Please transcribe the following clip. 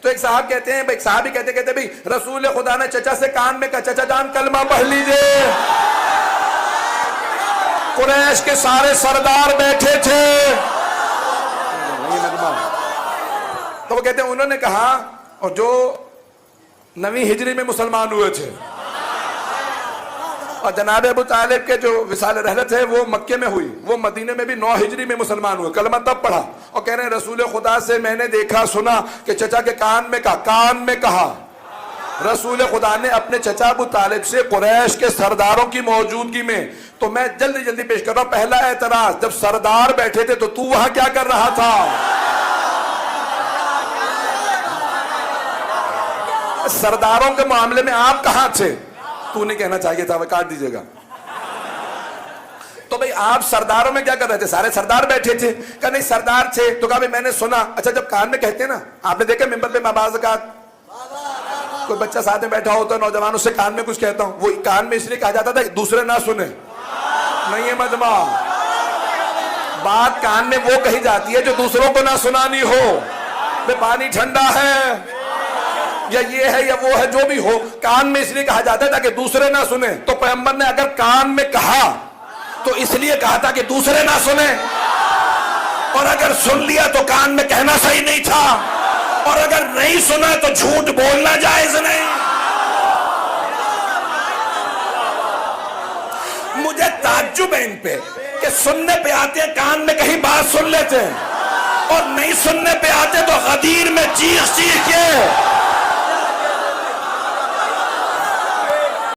तो एक साहब कहते हैं, एक साहब ही कहते भाई रसूल खुदा ने चचा से कान में कहा, चचा जान कलमा पढ़ लीजिए। कुरैश के सारे सरदार बैठे थे, तो वो कहते हैं उन्होंने कहा, और जो 9वीं हिजरी में मुसलमान हुए थे, और जनाब अबू तालिब के जो विसाल रहलत है वो मक्के में हुई, वो मदीने में भी 9 हिजरी में मुसलमान हुए, कलमा तब पढ़ा। और कह रहे हैं रसूल खुदा से मैंने देखा सुना कि चचा के कान में कहा रसूल खुदा ने अपने चचा अबू तालिब से कुरैश के सरदारों की मौजूदगी में। तो मैं जल्दी जल्दी पेश कर रहा हूं पहला एतराज, जब सरदार बैठे थे तो तू वहां क्या कर रहा था? सरदारों के मामले में आप कहां थे? तू नहीं कहना चाहिए था, वह काट दीजिएगा। तो भाई आप सरदारों में क्या कर रहे थे? सारे सरदार बैठे थे। कहा नहीं सरदार थे। तो कहा भाई मैंने सुना। अच्छा जब कान में कहते हैं ना, आपने देखा मिंबर पे माबाज़ कोई बच्चा साथ में बैठा होता है, नौजवान उससे कान में कुछ कहता हूं, वो कान में इसलिए कहा जाता था दूसरे ना सुने। नहीं है मजमा, बात कान में वो कही जाती है जो दूसरों को ना सुनानी हो। पानी ठंडा है या ये है या वो है, जो भी हो, कान में इसलिए कहा जाता है ताकि दूसरे ना सुने। तो पैगंबर ने अगर कान में कहा तो इसलिए कहा था कि दूसरे ना सुने, और अगर सुन लिया तो कान में कहना सही नहीं था, और अगर नहीं सुना तो झूठ बोलना जायज नहीं। मुझे ताज्जुब है इन पे कि सुनने पे आते हैं कान में कहीं बात सुन लेते हैं, और नहीं सुनने पे आते तो गदीर में चीख चीख के